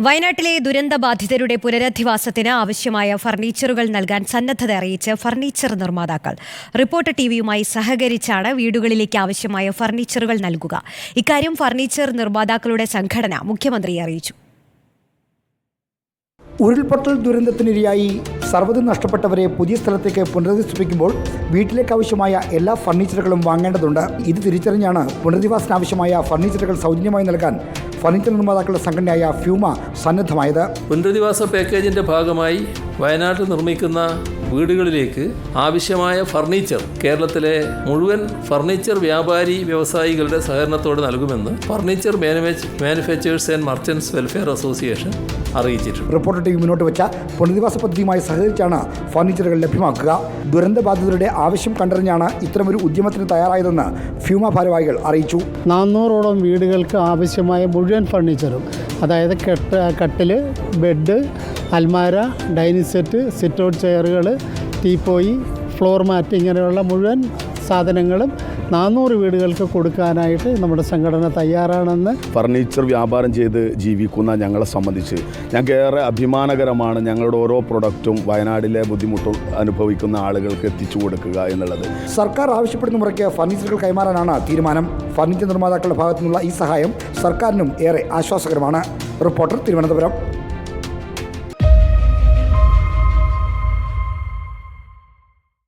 വയനാട്ടിലെ ദുരന്തബാധിതരുടെ പുനരധിവാസത്തിന് ആവശ്യമായ ഫർണിച്ചറുകൾ നൽകാൻ സന്നദ്ധത അറിയിച്ച് ഫർണിച്ചർ നിർമ്മാതാക്കൾ. റിപ്പോർട്ടർ ടിവിയുമായി സഹകരിച്ചാണ് വീടുകളിലേക്ക് ആവശ്യമായ ഫർണിച്ചറുകൾ നൽകുക. ഇക്കാര്യം ഫർണിച്ചർ നിർമ്മാതാക്കളുടെ സംഘടന മുഖ്യമന്ത്രിയെ അറിയിച്ചു. ഉരുൾപൊട്ടൽ ദുരന്തത്തിനിരയായി സർവ്വതും നഷ്ടപ്പെട്ടവരെ പുതിയ സ്ഥലത്തേക്ക് പുനരധിവസിപ്പിക്കുമ്പോൾ വീട്ടിലേക്ക് ആവശ്യമായ എല്ലാ ഫർണിച്ചറുകളും വാങ്ങേണ്ടതുണ്ട്. ഇത് തിരിച്ചറിഞ്ഞാണ് പുനരധിവാസത്തിനാവശ്യമായ ഫർണിച്ചറുകൾ സൗജന്യമായി നൽകാൻ ഫർണിച്ചർ നിർമ്മാതാക്കളുടെ സംഘടനയായ ഫ്യൂമ സന്നദ്ധമായത്. പുനരധിവാസ പാക്കേജിൻ്റെ ഭാഗമായി വയനാട്ടിൽ നിർമ്മിക്കുന്ന വീടുകളിലേക്ക് ആവശ്യമായ ഫർണിച്ചർ കേരളത്തിലെ മുഴുവൻ ഫർണിച്ചർ വ്യാപാരി വ്യവസായികളുടെ സഹകരണത്തോടെ നൽകുമെന്ന് furniture manufacturers and merchants welfare association അറിയിച്ചിട്ടുണ്ട്. റിപ്പോർട്ടർ ടിവി മുന്നോട്ട് വെച്ച പുനരധിവാസ പദ്ധതിയുമായി സഹകരിച്ചാണ് ഫർണിച്ചറുകൾ ലഭ്യമാക്കുക. ദുരന്തബാധിതരുടെ ആവശ്യം കണ്ടറിഞ്ഞാണ് ഇത്തരമൊരു ഉദ്യമത്തിന് തയ്യാറായതെന്ന് ഫ്യൂമ ഭാരവാഹികൾ അറിയിച്ചു. 400ഓളം വീടുകൾക്ക് ആവശ്യമായ മുഴുവൻ ഫർണിച്ചറും, അതായത് കട്ടിൽ, ബെഡ്, അൽമാര, ഡൈനിങ് സെറ്റ്, സിറ്റ് ഔട്ട് ചെയറുകൾ, ടീപ്പോയി, ഫ്ലോർ മാറ്റ്, ഇങ്ങനെയുള്ള മുഴുവൻ സാധനങ്ങളും 400 വീടുകൾക്ക് കൊടുക്കാനായിട്ട് നമ്മുടെ സംഘടന തയ്യാറാണെന്ന്. ഫർണിച്ചർ വ്യാപാരം ചെയ്ത് ജീവിക്കുന്ന ഞങ്ങളെ സംബന്ധിച്ച് ഞങ്ങൾക്ക് ഏറെ അഭിമാനകരമാണ് ഞങ്ങളുടെ ഓരോ പ്രൊഡക്റ്റും വയനാട്ടിലെ ബുദ്ധിമുട്ട് അനുഭവിക്കുന്ന ആളുകൾക്ക് എത്തിച്ചു കൊടുക്കുക എന്നുള്ളത്. സർക്കാർ ആവശ്യപ്പെടുന്ന മുറയ്ക്ക് ഫർണിച്ചറുകൾ കൈമാറാനാണ് തീരുമാനം. ഫർണിച്ചർ നിർമ്മാതാക്കളുടെ ഭാഗത്തുനിന്നുള്ള ഈ സഹായം സർക്കാരിനും ഏറെ ആശ്വാസകരമാണ്. റിപ്പോർട്ടർ, തിരുവനന്തപുരം.